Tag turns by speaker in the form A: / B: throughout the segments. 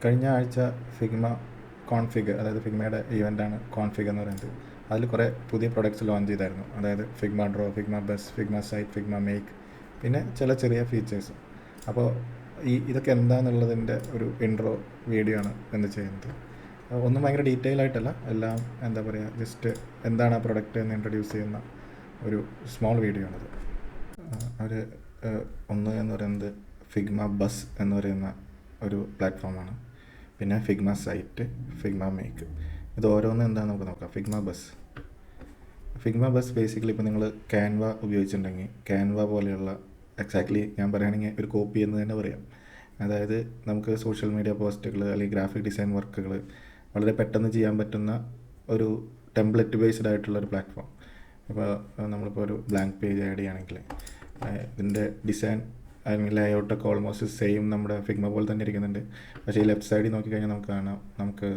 A: കഴിഞ്ഞ ആഴ്ച Figma config, അതായത് ഫിഗ്മയുടെ ഇവൻ്റാണ് കോൺഫിഗ് എന്ന് പറയുന്നത്. അതിൽ കുറേ പുതിയ പ്രൊഡക്ട്സ് ലോഞ്ച് ചെയ്തായിരുന്നു. അതായത് Figma draw, Figma buzz, Figma site, Figma make, പിന്നെ ചില ചെറിയ ഫീച്ചേഴ്സ്. അപ്പോൾ ഇതൊക്കെ എന്താണെന്നുള്ളതിൻ്റെ ഒരു ഇൻട്രോ വീഡിയോ ആണ് എന്ന് ചെയ്യുന്നത്. ഒന്നും ഭയങ്കര ഡീറ്റെയിൽ ആയിട്ടല്ല, എല്ലാം എന്താ പറയുക, ജസ്റ്റ് എന്താണ് ആ പ്രൊഡക്റ്റ് എന്ന് ഇൻട്രൊഡ്യൂസ് ചെയ്യുന്ന ഒരു സ്മോൾ വീഡിയോ ആണത്. അവർ ഒന്ന് എന്ന് പറയുന്നത് ഫിഗ്മ ബസ് എന്ന് പറയുന്ന ഒരു പ്ലാറ്റ്ഫോമാണ്. പിന്നെ ഫിഗ്മ സൈറ്റ്, ഫിഗ്മ മേക്ക്, ഇത് ഓരോന്നും എന്താണെന്ന് നമുക്ക് നോക്കാം. ഫിഗ്മ ബസ് ബേസിക്കലി ഇപ്പോൾ നിങ്ങൾ ക്യാൻവ ഉപയോഗിച്ചിട്ടുണ്ടെങ്കിൽ ക്യാൻവ പോലെയുള്ള എക്സാക്ട്ലി ഞാൻ പറയുകയാണെങ്കിൽ ഒരു കോപ്പി എന്ന് തന്നെ പറയാം. അതായത് നമുക്ക് സോഷ്യൽ മീഡിയ പോസ്റ്റുകൾ അല്ലെങ്കിൽ ഗ്രാഫിക് ഡിസൈൻ വർക്കുകൾ വളരെ പെട്ടെന്ന് ചെയ്യാൻ പറ്റുന്ന ഒരു ടെംപ്ലേറ്റ് ബേസ്ഡ് ആയിട്ടുള്ളൊരു പ്ലാറ്റ്ഫോം. ഇപ്പോൾ നമ്മളിപ്പോൾ ഒരു ബ്ലാങ്ക് പേജ് ആഡ് ചെയ്യുകയാണെങ്കിൽ ഇതിൻ്റെ ഡിസൈൻ അല്ലെങ്കിൽ ലേഔട്ടൊക്കെ ഓൾമോസ്റ്റ് സെയിം നമ്മുടെ ഫിഗ്മ പോലെ തന്നെ ഇരിക്കുന്നുണ്ട്. പക്ഷേ ഈ ലെഫ്റ്റ് സൈഡിൽ നോക്കിക്കഴിഞ്ഞാൽ നമുക്ക് കാണാം, നമുക്ക്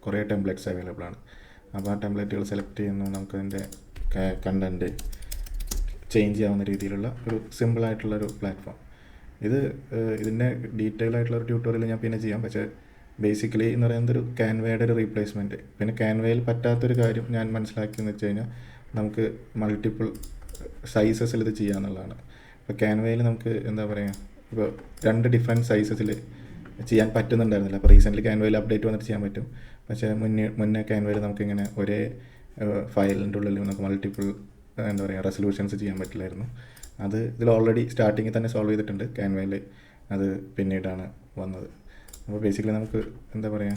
A: കുറേ ടെംപ്ലേറ്റ്സ് അവൈലബിൾ ആണ്. അപ്പോൾ ആ ടെംപ്ലേറ്റുകൾ സെലക്ട് ചെയ്യുന്നു, നമുക്കതിൻ്റെ കണ്ടൻറ്റ് ചേഞ്ച് ചെയ്യാവുന്ന രീതിയിലുള്ള ഒരു സിമ്പിളായിട്ടുള്ളൊരു പ്ലാറ്റ്ഫോം. ഇതിൻ്റെ ഡീറ്റെയിൽ ആയിട്ടുള്ളൊരു ട്യൂട്ടോറിയൽ ഞാൻ പിന്നെ ചെയ്യാം. പക്ഷേ ബേസിക്കലി എന്ന് പറയുന്നത് ഒരു ക്യാൻവയുടെ ഒരു റീപ്ലേസ്മെൻറ്റ്. പിന്നെ ക്യാൻവയിൽ പറ്റാത്തൊരു കാര്യം ഞാൻ മനസ്സിലാക്കിയെന്ന് വെച്ച് കഴിഞ്ഞാൽ നമുക്ക് മൾട്ടിപ്പിൾ സൈസസിൽ ഇത് ചെയ്യാമെന്നുള്ളതാണ്. ഇപ്പോൾ ക്യാൻവയിൽ നമുക്ക് എന്താ പറയുക, ഇപ്പോൾ 2 ഡിഫറെൻറ്റ് സൈസസിൽ ചെയ്യാൻ പറ്റുന്നുണ്ടായിരുന്നില്ല. അപ്പോൾ റീസെൻ്റ്ലി ക്യാൻവയിൽ അപ്ഡേറ്റ് വന്നിട്ട് ചെയ്യാൻ പറ്റും. പക്ഷേ മുന്നേ ക്യാൻവയിൽ നമുക്കിങ്ങനെ ഒരേ ഫയലിൻ്റെ ഉള്ളിൽ നമുക്ക് മൾട്ടിപ്പിൾ എന്താ പറയുക റെസൊല്യൂഷൻസ് ചെയ്യാൻ പറ്റില്ലായിരുന്നു. ഇതിൽ ഓൾറെഡി സ്റ്റാർട്ടിങ്ങിൽ തന്നെ സോൾവ് ചെയ്തിട്ടുണ്ട് ക്യാൻവയിൽ. അത് പിന്നീടാണ് വന്നത്. അപ്പോൾ ബേസിക്കലി നമുക്ക് എന്താ പറയുക,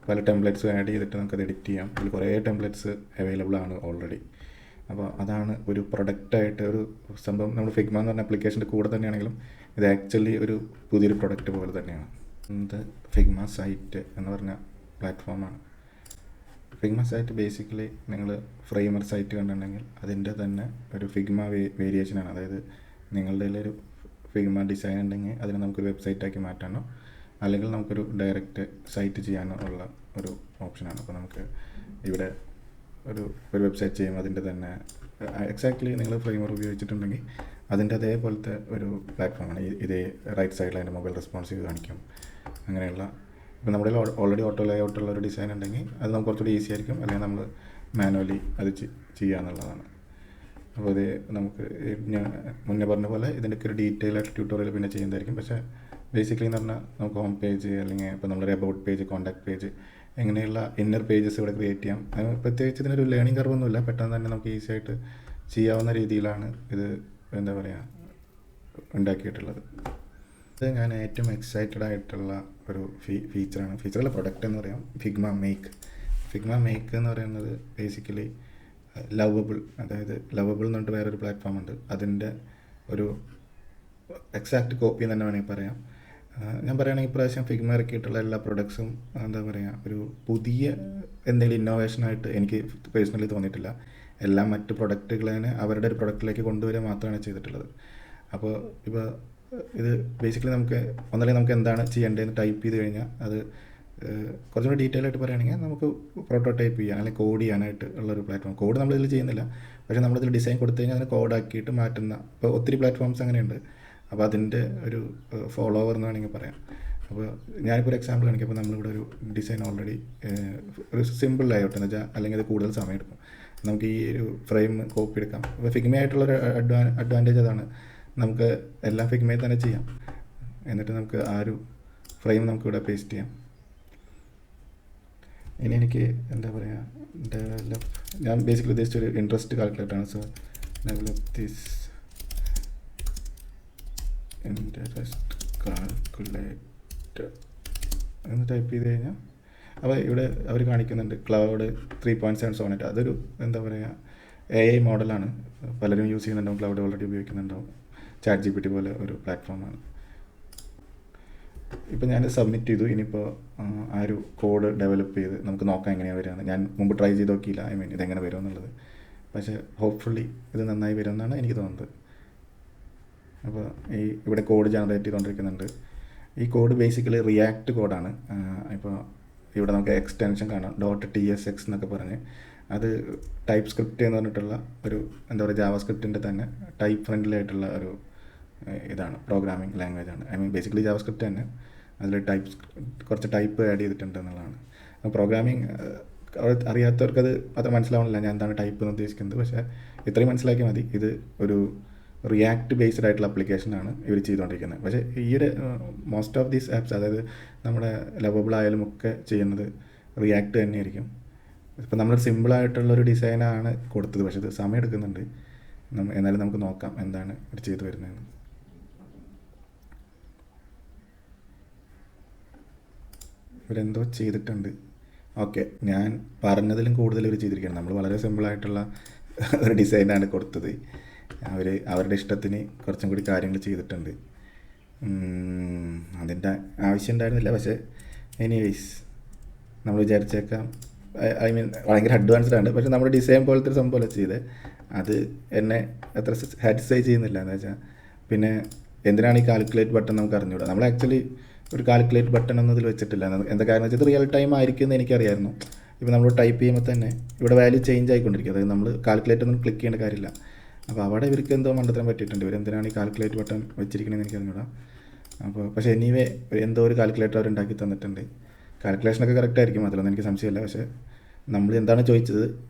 A: പല ടെംപ്ലേറ്റ്സ് ആഡ് ചെയ്തിട്ട് നമുക്കത് എഡിറ്റ് ചെയ്യാം. ഇതിൽ കുറേ ടെംപ്ലേറ്റ്സ് അവൈലബിൾ ആണ് ഓൾറെഡി. അപ്പോൾ അതാണ് ഒരു പ്രൊഡക്റ്റായിട്ട് ഒരു സംഭവം. നമ്മൾ ഫിഗ്മ എന്ന് പറഞ്ഞ ആപ്ലിക്കേഷൻ്റെ കൂടെ തന്നെയാണെങ്കിലും ഇത് ആക്ച്വലി ഒരു പുതിയൊരു പ്രൊഡക്റ്റ് പോലെ തന്നെയാണ്. ഇത് ഫിഗ്മ സൈറ്റ് എന്ന് പറഞ്ഞ പ്ലാറ്റ്ഫോമാണ്. ഫിഗ്മ സൈറ്റ് ബേസിക്കലി നിങ്ങൾ ഫ്രെയിമർ സൈറ്റ് കണ്ടിട്ടുണ്ടെങ്കിൽ അതിൻ്റെ തന്നെ ഒരു ഫിഗ്മ വേരിയേഷനാണ്. അതായത് നിങ്ങളുടെ ഒരു ഫിഗ്മ ഡിസൈൻ ഉണ്ടെങ്കിൽ അതിനെ നമുക്കൊരു വെബ്സൈറ്റാക്കി മാറ്റാനോ അല്ലെങ്കിൽ നമുക്കൊരു ഡയറക്റ്റ് സൈറ്റ് ചെയ്യാനോ ഉള്ള ഒരു ഓപ്ഷനാണ്. അപ്പോൾ നമുക്ക് ഇവിടെ ഒരു വെബ്സൈറ്റ് ചെയ്യുമ്പോൾ അതിൻ്റെ തന്നെ എക്സാക്ട്ലി നിങ്ങൾ ഫ്രെയിമർ ഉപയോഗിച്ചിട്ടുണ്ടെങ്കിൽ അതിൻ്റെ അതേപോലത്തെ ഒരു പ്ലാറ്റ്ഫോമാണ്. ഇതേ റൈറ്റ് സൈഡിൽ അതിൻ്റെ മൊബൈൽ റെസ്പോൺസീവ് കാണിക്കും. അങ്ങനെയുള്ള ഇപ്പോൾ നമ്മുടെ ഓൾറെഡി ഓട്ടോ ലേഔട്ടുള്ള ഒരു ഡിസൈൻ ഉണ്ടെങ്കിൽ അത് നമുക്ക് കുറച്ചുകൂടി ഈസി ആയിരിക്കും. അല്ലെങ്കിൽ നമ്മൾ മാനുവലി അത് ചെയ്യുക എന്നുള്ളതാണ്. അപ്പോൾ ഇത് നമുക്ക് ഞാൻ മുന്നേ പറഞ്ഞ പോലെ ഇതിൻ്റെയൊക്കെ ഒരു ഡീറ്റെയിൽ ആയിട്ട് ട്യൂട്ടോറിയൽ പിന്നെ ചെയ്യുന്നതായിരിക്കും. പക്ഷേ ബേസിക്കലി എന്ന് പറഞ്ഞാൽ നമുക്ക് ഹോം പേജ് അല്ലെങ്കിൽ ഇപ്പോൾ നമ്മളൊരു അബൌട്ട് പേജ്, കോൺടാക്ട് പേജ്, എങ്ങനെയുള്ള ഇന്നർ പേജസ് ഇവിടെ ക്രിയേറ്റ് ചെയ്യാം. പ്രത്യേകിച്ച് ഇതിനൊരു ലേണിംഗ് കർവൊന്നുമില്ല, പെട്ടെന്ന് തന്നെ നമുക്ക് ഈസി ആയിട്ട് ചെയ്യാവുന്ന രീതിയിലാണ് ഇത് എന്താ പറയുക ഉണ്ടാക്കിയിട്ടുള്ളത്. ഇത് ഞാൻ ഏറ്റവും എക്സൈറ്റഡ് ആയിട്ടുള്ള ഒരു ഫീച്ചറല്ല പ്രൊഡക്റ്റ് എന്ന് പറയാം, ഫിഗ്മ മേക്ക് എന്ന് പറയുന്നത് ബേസിക്കലി ലവബിൾ, അതായത് ലവബിൾ എന്ന് പറഞ്ഞിട്ട് വേറൊരു പ്ലാറ്റ്ഫോം ഉണ്ട്. അതിൻ്റെ ഒരു എക്സാക്റ്റ് കോപ്പി എന്ന് തന്നെ വേണമെങ്കിൽ പറയാം. ഞാൻ പറയുകയാണെങ്കിൽ ഇപ്രാവശ്യം ഫിഗ്മ ഇറക്കിയിട്ടുള്ള എല്ലാ പ്രൊഡക്ട്സും എന്താ പറയുക ഒരു പുതിയ എന്തെങ്കിലും ഇന്നോവേഷനായിട്ട് എനിക്ക് പേഴ്സണലി തോന്നിയിട്ടില്ല. എല്ലാം മറ്റ് പ്രൊഡക്റ്റുകളെ അവരുടെ ഒരു പ്രൊഡക്റ്റിലേക്ക് കൊണ്ടുവരിക മാത്രമാണ് ചെയ്തിട്ടുള്ളത്. അപ്പോൾ ഇപ്പോൾ ഇത് ബേസിക്കലി ഒന്നല്ലെങ്കിൽ നമുക്ക് എന്താണ് ചെയ്യേണ്ടതെന്ന് ടൈപ്പ് ചെയ്ത് കഴിഞ്ഞാൽ അത് കുറച്ചുകൂടി ഡീറ്റെയിൽ ആയിട്ട് പറയുകയാണെങ്കിൽ നമുക്ക് പ്രോട്ടോടൈപ്പ് ചെയ്യാൻ അല്ലെങ്കിൽ കോഡ് ചെയ്യാനായിട്ട് ഉള്ളൊരു പ്ലാറ്റ്ഫോം. കോഡ് നമ്മളിതിൽ ചെയ്യുന്നില്ല, പക്ഷേ നമ്മളിതിൽ ഡിസൈൻ കൊടുത്തു കഴിഞ്ഞാൽ അതിനെ കോഡാക്കിയിട്ട് മാറ്റുന്ന ഇപ്പോൾ ഒത്തിരി പ്ലാറ്റ്ഫോംസ് അങ്ങനെയുണ്ട്. അപ്പോൾ അതിൻ്റെ ഒരു ഫോളോവർ എന്ന് വേണമെങ്കിൽ പറയാം. അപ്പോൾ ഞാനിപ്പോൾ ഒരു എക്സാമ്പിൾ കാണിക്കും. അപ്പോൾ നമ്മളിവിടെ ഒരു ഡിസൈൻ ഓൾറെഡി ഒരു സിമ്പിൾ ലേഔട്ട് എന്ന് വെച്ചാൽ അല്ലെങ്കിൽ അത് കൂടുതൽ സമയം എടുക്കും. നമുക്ക് ഈ ഒരു ഫ്രെയിം കോപ്പി എടുക്കാം. അപ്പോൾ ഫിഗ്മയായിട്ടുള്ളൊരു അഡ്വാൻറ്റേജ് അതാണ്, നമുക്ക് എല്ലാം ഫിഗ്മയിൽ തന്നെ ചെയ്യാം. എന്നിട്ട് നമുക്ക് ആ ഒരു ഫ്രെയിം നമുക്കിവിടെ പേസ്റ്റ് ചെയ്യാം. ഇനി എനിക്ക് എന്താ പറയുക ഞാൻ ബേസിക്കലി ഉദ്ദേശിച്ചൊരു ഇൻട്രസ്റ്റ് കാൽക്കുലേറ്ററാണ്. So develop this interest calculator എന്ന് ടൈപ്പ് ചെയ്ത് കഴിഞ്ഞാൽ അപ്പോൾ ഇവിടെ അവർ കാണിക്കുന്നുണ്ട് ക്ലൗഡ് 3.7 സോണറ്റ്. അതൊരു എന്താ പറയുക AI മോഡലാണ്, പലരും യൂസ് ചെയ്യുന്നുണ്ടാവും, ക്ലൗഡ് ഓൾറെഡി ഉപയോഗിക്കുന്നുണ്ടാവും. ChatGPT പോലെ ഒരു പ്ലാറ്റ്ഫോമാണ്. ഇപ്പോൾ ഞാൻ സബ്മിറ്റ് ചെയ്തു. ഇനിയിപ്പോൾ ആ ഒരു കോഡ് ഡെവലപ്പ് ചെയ്ത് നമുക്ക് നോക്കാം എങ്ങനെയാണ് വരികയെന്ന്. ഞാൻ മുമ്പ് ട്രൈ ചെയ്ത് നോക്കിയില്ല, ഇതെങ്ങനെ വരുമെന്നുള്ളത്. പക്ഷേ ഹോപ്പ്ഫുള്ളി ഇത് നന്നായി വരുമെന്നാണ് എനിക്ക് തോന്നുന്നത്. അപ്പോൾ ഇവിടെ കോഡ് ജനറേറ്റ് ചെയ്തുകൊണ്ടിരിക്കുന്നുണ്ട്. ഈ കോഡ് ബേസിക്കലി റിയാക്ട് കോഡാണ്. ഇപ്പോൾ ഇവിടെ നമുക്ക് എക്സ്റ്റൻഷൻ കാണാം, .tsx എന്നൊക്കെ പറഞ്ഞ്. അത് ടൈപ്പ് സ്ക്രിപ്റ്റ് എന്ന് പറഞ്ഞിട്ടുള്ള ഒരു എന്താ പറയുക ജാവ സ്ക്രിപ്റ്റിൻ്റെ തന്നെ ടൈപ്പ് ഫ്രണ്ട്ലി ആയിട്ടുള്ള ഒരു ഇതാണ്, പ്രോഗ്രാമിംഗ് ലാംഗ്വേജ് ആണ്. ബേസിക്കലി ജാവ സ്ക്രിപ്റ്റ് തന്നെ. അതിൽ കുറച്ച് ടൈപ്പ് ആഡ് ചെയ്തിട്ടുണ്ട് എന്നുള്ളതാണ്. പ്രോഗ്രാമിങ് അറിയാത്തവർക്കത് അത്ര മനസ്സിലാവണില്ല ഞാൻ എന്താണ് ടൈപ്പ് എന്ന് ഉദ്ദേശിക്കുന്നത്. പക്ഷേ ഇത്രയും മനസ്സിലാക്കിയാൽ മതി. ഇത് ഒരു റിയാക്ട് ബേസ്ഡ് ആയിട്ടുള്ള ആപ്ലിക്കേഷനാണ് ഇവർ ചെയ്തുകൊണ്ടിരിക്കുന്നത്. പക്ഷേ ഈ ഒരു മോസ്റ്റ് ഓഫ് ദീസ് ആപ്സ്, അതായത് നമ്മുടെ ലവബിൾ ആയാലും ഒക്കെ ചെയ്യുന്നത് റിയാക്ട് തന്നെയായിരിക്കും. ഇപ്പം നമ്മളൊരു സിമ്പിളായിട്ടുള്ളൊരു ഡിസൈനാണ് കൊടുത്തത്, പക്ഷേ ഇത് സമയം എടുക്കുന്നുണ്ട്. എന്നാലും നമുക്ക് നോക്കാം എന്താണ് ഇത് ചെയ്തു വരുന്നതെന്ന്. ഇവരെന്തോ ചെയ്തിട്ടുണ്ട്. ഓക്കെ, ഞാൻ പറഞ്ഞതിലും കൂടുതൽ ഇവർ ചെയ്തിരിക്കുകയാണ്. നമ്മൾ വളരെ സിമ്പിളായിട്ടുള്ള ഒരു ഡിസൈനാണ് കൊടുത്തത്. അവരുടെ ഇഷ്ടത്തിന് കുറച്ചും കൂടി കാര്യങ്ങൾ ചെയ്തിട്ടുണ്ട്. അതിൻ്റെ ആവശ്യം ഉണ്ടായിരുന്നില്ല. പക്ഷേ എനിവേയ്സ് നമ്മൾ വിചാരിച്ചേക്കാം, ഐ മീൻ ഭയങ്കര അഡ്വാൻസ്ഡ് ആണ്. പക്ഷേ നമ്മുടെ ഡിസൈൻ പോലത്തെ ഒരു സംഭവമല്ല ചെയ്തത്. അത് എന്നെ അത്ര സാറ്റിസ്ഫൈ ചെയ്യുന്നില്ല. എന്ന് വെച്ചാൽ പിന്നെ എന്തിനാണ് ഈ കാൽക്കുലേറ്റ് ബട്ടൺ നമുക്ക് അറിഞ്ഞുകൂടാ. നമ്മൾ ആക്ച്വലി ഒരു കാൽക്കുലേറ്റ് ബട്ടൺ എന്നതിൽ വെച്ചിട്ടില്ല. എന്താ കാരണം വെച്ചാൽ ഇത് റിയൽ ടൈം ആയിരിക്കും എന്ന് എനിക്കറിയായിരുന്നു. ഇപ്പോൾ നമ്മൾ ടൈപ്പ് ചെയ്യുമ്പോൾ തന്നെ ഇവിടെ വാല്യൂ ചേഞ്ച് ആയിക്കൊണ്ടിരിക്കും. അതായത് നമ്മൾ കാൽക്കുലേറ്റ് ഒന്നും ക്ലിക്ക് ചെയ്യേണ്ട കാര്യമില്ല. അപ്പോൾ അവിടെ ഇവർക്ക് എന്തോ മണ്ടത്തരം പറ്റിയിട്ടുണ്ട്. ഇവരെന്തിനാണ് ഈ കാൽക്കുലേറ്റ് ബട്ടൺ വെച്ചിരിക്കണമെന്ന് എനിക്കറിഞ്ഞൂടാ. അപ്പോൾ പക്ഷേ എനിവേ എന്തോ ഒരു കാൽക്കുലേറ്റർ അവർ ഉണ്ടാക്കി തന്നിട്ടുണ്ട്. കാൽക്കുലേഷനൊക്കെ കറക്റ്റ് ആയിരിക്കും, അതിലൊന്നും എനിക്ക് സംശയമില്ല. പക്ഷേ നമ്മൾ എന്താണ് ചോദിച്ചത്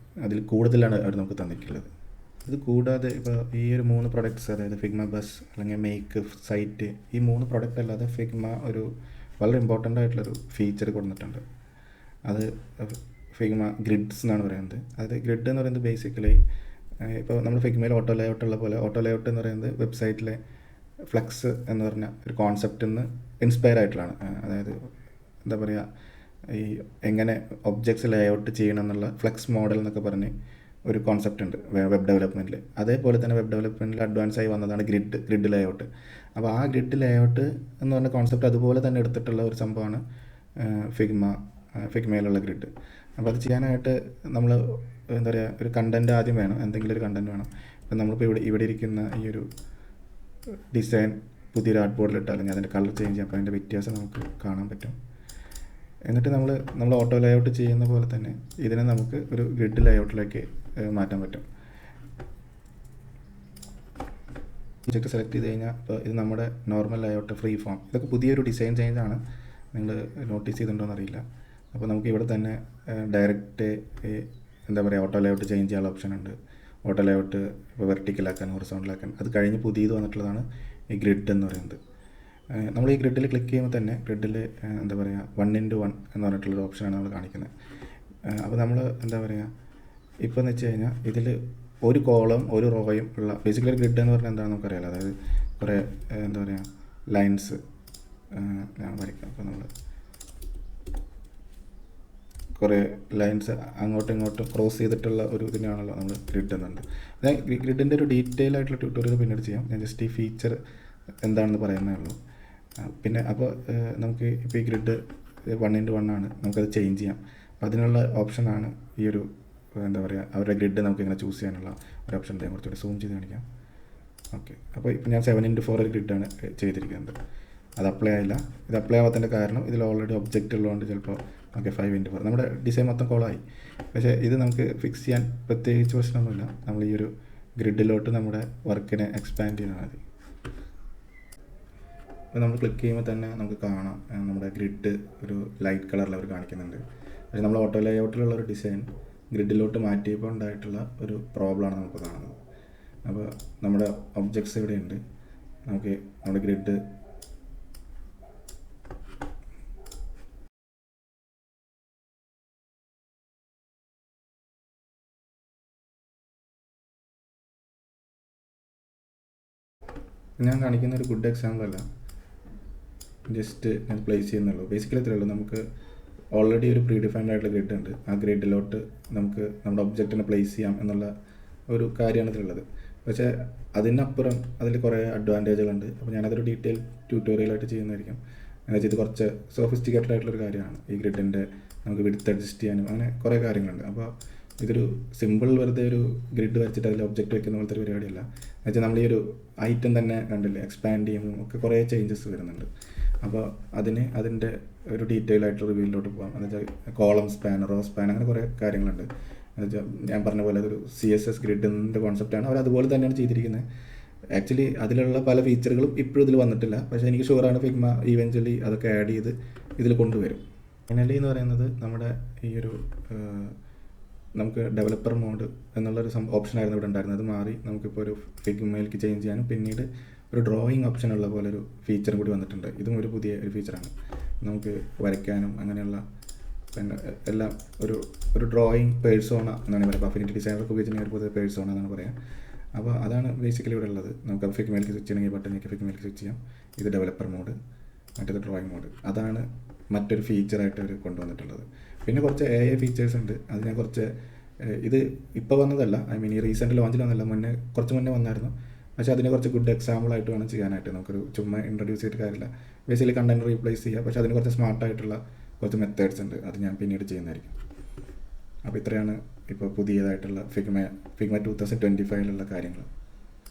A: അതിൽ കൂടുതലാണ് അവർ നമുക്ക് തന്നിട്ടുള്ളത്. ഇത് കൂടാതെ ഇപ്പോൾ ഈ ഒരു 3 പ്രൊഡക്ട്സ്, അതായത് ഫിഗ്മ ബസ് അല്ലെങ്കിൽ മേക്ക് സൈറ്റ്, ഈ 3 പ്രൊഡക്റ്റ് അല്ലാതെ ഫിഗ്മ ഒരു വളരെ ഇമ്പോർട്ടൻ്റ് ആയിട്ടുള്ളൊരു ഫീച്ചർ കൊടുത്തിട്ടുണ്ട്. അത് ഫിഗ്മ ഗ്രിഡ്സ് എന്നാണ് പറയുന്നത്. അതായത് ഗ്രിഡ് എന്ന് പറയുന്നത് ബേസിക്കലി ഇപ്പോൾ നമ്മൾ ഫിഗ്മയിൽ ഓട്ടോ ലേഔട്ട് ഉള്ള പോലെ, ഓട്ടോ ലേഔട്ട് എന്ന് പറയുന്നത് വെബ്സൈറ്റിലെ ഫ്ലെക്സ് എന്ന് പറഞ്ഞ ഒരു കോൺസെപ്റ്റിൽ നിന്ന് ഇൻസ്പയർ ആയിട്ടുള്ളതാണ്. അതായത് എന്താ പറയുക, ഈ എങ്ങനെ ഒബ്ജക്ട്സ് ലേഔട്ട് ചെയ്യണം എന്നുള്ള ഫ്ലെക്സ് മോഡൽ എന്നൊക്കെ പറഞ്ഞ് ഒരു കോൺസെപ്റ്റ് ഉണ്ട് വെബ് ഡെവലപ്മെൻറ്റിൽ. അതേപോലെ തന്നെ വെബ് ഡെവലപ്മെൻറ്റിൽ അഡ്വാൻസ് ആയി വന്നതാണ് ഗ്രിഡ് ലേഔട്ട്. അപ്പോൾ ആ ഗ്രിഡ് ലേഔട്ട് എന്ന് പറഞ്ഞ കോൺസെപ്റ്റ് അതുപോലെ തന്നെ എടുത്തിട്ടുള്ള ഒരു സംഭവമാണ് ഫിഗ്മയിലുള്ള ഗ്രിഡ്. അപ്പോൾ അത് ചെയ്യാനായിട്ട് നമ്മൾ എന്താ പറയുക, ഒരു കണ്ടൻറ്റ് ആദ്യം വേണം, എന്തെങ്കിലും ഒരു കണ്ടൻറ്റ് വേണം. ഇപ്പം നമ്മളിപ്പോൾ ഇവിടെ ഇരിക്കുന്ന ഈ ഒരു ഡിസൈൻ പുതിയൊരു ആർട്ട് ബോർഡിലിട്ട് അല്ലെങ്കിൽ അതിൻ്റെ കളർ ചേഞ്ച് ചെയ്യാം. അപ്പോൾ അതിൻ്റെ വ്യത്യാസം നമുക്ക് കാണാൻ പറ്റും. എന്നിട്ട് നമ്മൾ ഓട്ടോ ലേഔട്ട് ചെയ്യുന്ന പോലെ തന്നെ ഇതിനെ നമുക്ക് ഒരു ഗ്രിഡ് ലേഔട്ടിലേക്ക് മാറ്റാൻ പറ്റും. ഒബ്ജക്റ്റ് സെലക്ട് ചെയ്ത് കഴിഞ്ഞാൽ ഇപ്പോൾ ഇത് നമ്മുടെ നോർമൽ ലേഔട്ട്, ഫ്രീ ഫോം, ഇതൊക്കെ പുതിയൊരു ഡിസൈൻ ചേഞ്ചാണ്. നിങ്ങൾ നോട്ടീസ് ചെയ്തിട്ടുണ്ടോയെന്ന് അറിയില്ല. അപ്പോൾ നമുക്ക് ഇവിടെ തന്നെ ഡയറക്റ്റ് എന്താ പറയുക, ഓട്ടോ ലേഔട്ട് ചേഞ്ച് ചെയ്യാനുള്ള ഓപ്ഷൻ ഉണ്ട്. ഓട്ടോ ലേഔട്ട് ഇപ്പോൾ വെർട്ടിക്കലാക്കാൻ, ഹൊറിസോണ്ടലാക്കാൻ, അത് കഴിഞ്ഞ് പുതിയത് വന്നിട്ടുള്ളതാണ് ഈ ഗ്രിഡ് എന്ന് പറയുന്നത്. നമ്മൾ ഈ ഗ്രിഡിൽ ക്ലിക്ക് ചെയ്യുമ്പോൾ തന്നെ ഗ്രിഡിൽ എന്താ പറയുക 1x1 എന്ന് പറഞ്ഞിട്ടുള്ളൊരു ഓപ്ഷനാണ് നമ്മൾ കാണിക്കുന്നത്. അപ്പോൾ നമ്മൾ എന്താ പറയുക, ഇപ്പോൾ എന്ന് വെച്ച് കഴിഞ്ഞാൽ ഇതിൽ ഒരു കോളം ഒരു റോയും ഉള്ള ബേസിക്കലി ഒരു ഗ്രിഡ് എന്ന് പറഞ്ഞാൽ എന്താണെന്ന് നമുക്കറിയാലോ. അതായത് കുറേ എന്താ പറയുക ലൈൻസ് ഞാൻ വരയ്ക്കാം. അപ്പോൾ നമ്മൾ കുറേ ലൈൻസ് അങ്ങോട്ടും ഇങ്ങോട്ടും ക്രോസ് ചെയ്തിട്ടുള്ള ഒരു ഇതിനാണല്ലോ നമ്മൾ ഗ്രിഡ് എന്നുണ്ട്. ഞാൻ ഗ്രിഡിൻ്റെ ഒരു ഡീറ്റെയിൽ ആയിട്ടുള്ള ട്യൂട്ടോറിയൽ പിന്നീട് ചെയ്യാം. ഞാൻ ജസ്റ്റ് ഈ ഫീച്ചർ എന്താണെന്ന് പറയുന്നേ ഉള്ളൂ. പിന്നെ അപ്പോൾ നമുക്ക് ഇപ്പോൾ ഈ ഗ്രിഡ് 1x1 ആണ്, നമുക്കത് ചേഞ്ച് ചെയ്യാം. അപ്പോൾ അതിനുള്ള ഓപ്ഷനാണ് ഈ ഒരു എന്താ പറയുക, അവരുടെ ഗ്രിഡ് നമുക്ക് ഇങ്ങനെ ചൂസ് ചെയ്യാനുള്ള ഒരു ഓപ്ഷൻ ഉണ്ട്. ഞാൻ കുറച്ചുകൂടി സൂം ചെയ്ത് കാണിക്കാം. ഓക്കെ, അപ്പോൾ ഇപ്പോൾ ഞാൻ 7x4 ഒരു ഗ്രിഡാണ് ചെയ്തിരിക്കുന്നത്. അത് അപ്ലൈ ആയില്ല. ഇത് അപ്ലൈ ആവാത്തതിൻ്റെ കാരണം ഇതിൽ ഓൾറെഡി ഒബ്ജക്റ്റ് ഉള്ളതുകൊണ്ട് ചിലപ്പോൾ ഓക്കെ 5x4 നമ്മുടെ ഡിസൈൻ മൊത്തം കോളായി. പക്ഷേ ഇത് നമുക്ക് ഫിക്സ് ചെയ്യാൻ പ്രത്യേകിച്ച് പ്രശ്നമൊന്നുമില്ല. നമ്മൾ ഈ ഒരു ഗ്രിഡിലോട്ട് നമ്മുടെ വർക്കിനെ എക്സ്പാൻഡ് ചെയ്താൽ മതി. അപ്പോൾ നമ്മൾ ക്ലിക്ക് ചെയ്യുമ്പോൾ തന്നെ നമുക്ക് കാണാം നമ്മുടെ ഗ്രിഡ് ഒരു ലൈറ്റ് കളറിൽ അവർ കാണിക്കുന്നുണ്ട്. പക്ഷേ നമ്മൾ ഓട്ടോ ലേഔട്ടിലുള്ള ഒരു ഡിസൈൻ ഗ്രിഡിലോട്ട് മാറ്റിയപ്പോൾ ഉണ്ടായിട്ടുള്ള ഒരു പ്രോബ്ലമാണ് നമുക്ക് കാണുന്നത്. അപ്പോൾ നമ്മുടെ ഒബ്ജക്ട്സ് ഇവിടെയുണ്ട്. നമുക്ക് നമ്മുടെ ഗ്രിഡ് ഞാൻ കാണിക്കുന്ന ഒരു ഗുഡ് എക്സാമ്പിൾ അല്ല, ജസ്റ്റ് ഞാൻ പ്ലേസ് ചെയ്യുന്നുള്ളൂ. ബേസിക്കലി ഇത്രയേ ഉള്ളൂ. നമുക്ക് ഓൾറെഡി ഒരു പ്രീ ഡിഫൈൻഡ് ആയിട്ടുള്ള ഗ്രിഡ് ഉണ്ട്. ആ ഗ്രിഡിലോട്ട് നമുക്ക് നമ്മുടെ ഒബ്ജക്റ്റിനെ പ്ലേസ് ചെയ്യാം എന്നുള്ള ഒരു കാര്യമാണ് ഇതിലുള്ളത്. പക്ഷേ അതിനപ്പുറം അതിൽ കുറേ അഡ്വാൻറ്റേജുകളുണ്ട്. അപ്പോൾ ഞാനതൊരു ഡീറ്റെയിൽ ട്യൂട്ടോറിയലായിട്ട് ചെയ്യുന്നതായിരിക്കും. എന്നുവെച്ചാൽ ഇത് കുറച്ച് സോഫിസ്റ്റിക്കേറ്റഡ് ആയിട്ടുള്ളൊരു കാര്യമാണ്. ഈ ഗ്രിഡിൻ്റെ നമുക്ക് വിഡ്ത്ത് അഡ്ജസ്റ്റ് ചെയ്യാനും അങ്ങനെ കുറേ കാര്യങ്ങളുണ്ട്. അപ്പോൾ ഇതൊരു സിമ്പിൾ വെറുതെ ഒരു ഗ്രിഡ് വരച്ചിട്ട് അതിൽ ഒബ്ജക്റ്റ് വെക്കുന്ന പോലത്തെ ഒരു പരിപാടിയല്ല. എന്നുവെച്ചാൽ നമ്മൾ ഈ ഒരു ഐറ്റം തന്നെ കണ്ടില്ലേ, എക്സ്പാൻഡ് ചെയ്യുമ്പോൾ ഒക്കെ കുറേ ചേഞ്ചസ് വരുന്നുണ്ട്. അപ്പോൾ അതിൻ്റെ ഒരു ഡീറ്റെയിൽ ആയിട്ടുള്ള റിവ്യൂവിലോട്ട് പോകാം. എന്ന് വെച്ചാൽ കോളം സ്പാൻ, റോ സ്പാൻ, അങ്ങനെ കുറേ കാര്യങ്ങളുണ്ട്. എന്ന് വെച്ചാൽ ഞാൻ പറഞ്ഞ പോലെ അതൊരു CSS ഗ്രിഡിൻ്റെ കോൺസെപ്റ്റാണ്. അവർ അതുപോലെ തന്നെയാണ് ചെയ്തിരിക്കുന്നത്. ആക്ച്വലി അതിലുള്ള പല ഫീച്ചറുകളും ഇപ്പോഴും ഇതിൽ വന്നിട്ടില്ല, പക്ഷേ എനിക്ക് ഷുവറാണ് ഫിഗ്മ ഈവൻച്വലി അതൊക്കെ ആഡ് ചെയ്ത് ഇതിൽ കൊണ്ടുവരും. ഫൈനലി എന്ന് പറയുന്നത് നമ്മുടെ ഈ ഒരു നമുക്ക് ഡെവലപ്പർ മോഡ് എന്നുള്ളൊരു ഓപ്ഷനായിരുന്നു ഇവിടെ ഉണ്ടായിരുന്നത്. അത് മാറി നമുക്കിപ്പോൾ ഒരു ഫിഗ്മയിലേക്ക് ചേഞ്ച് ചെയ്യാനും പിന്നീട് ഒരു ഡ്രോയിങ് ഓപ്ഷൻ ഉള്ള പോലെ ഒരു ഫീച്ചറും കൂടി വന്നിട്ടുണ്ട്. ഇതും ഒരു പുതിയ ഒരു ഫീച്ചറാണ്. നമുക്ക് വരയ്ക്കാനും അങ്ങനെയുള്ള പിന്നെ എല്ലാം ഒരു ഡ്രോയിങ് പേഴ്സോണ എന്നാണ് പറയുക. അഫിനിറ്റി ഡിസൈനറൊക്കെ ഉപയോഗിച്ചിട്ടുണ്ടെങ്കിൽ ഒരു പുതിയ പേഴ്സോണ എന്നാണ് പറയുക. അപ്പോൾ അതാണ് ബേസിക്കലി ഇവിടെ ഉള്ളത്. നമുക്ക് ഫിഗ്മയിലേക്ക് സ്വിച്ച് ചെയ്യണമെങ്കിൽ ബട്ടണിലേക്ക് ഫിഗ്മയിലേക്ക് സ്വിച്ച് ചെയ്യാം. ഇത് ഡെവലപ്പർ മോഡ്, മറ്റേത് ഡ്രോയിങ് മോഡ്. അതാണ് മറ്റൊരു ഫീച്ചറായിട്ട് അവർ കൊണ്ടുവന്നിട്ടുള്ളത്. പിന്നെ കുറച്ച് AI ഫീച്ചേഴ്സ് ഉണ്ട്. അത് ഞാൻ കുറച്ച് ഇത് ഇപ്പോൾ വന്നതല്ല, ഐ മീൻ ഈ റീസെൻറ്റ് ലോഞ്ചിൽ വന്നല്ല, കുറച്ച് മുന്നേ വന്നായിരുന്നു. പക്ഷേ അതിനെ കുറച്ച് ഗുഡ് എക്സാമ്പിളായിട്ട് വേണം ചെയ്യാനായിട്ട്. നമുക്കൊരു ചുമ്മാ ഇൻട്രൊഡ്യൂസ് ചെയ്തിട്ട് കാര്യമില്ല. ബേസിക്കലി കണ്ടന്റ് റീപ്ലേസ് ചെയ്യുക, പക്ഷേ അതിന് കുറച്ച് സ്മാർട്ടായിട്ടുള്ള കുറച്ച് മെത്തേഡ്സ് ഉണ്ട്. അത് ഞാൻ പിന്നീട് ചെയ്യുന്നതായിരിക്കും. അപ്പോൾ ഇത്രയാണ് ഇപ്പോൾ പുതിയതായിട്ടുള്ള ഫിഗ്മ 2025 കാര്യങ്ങൾ.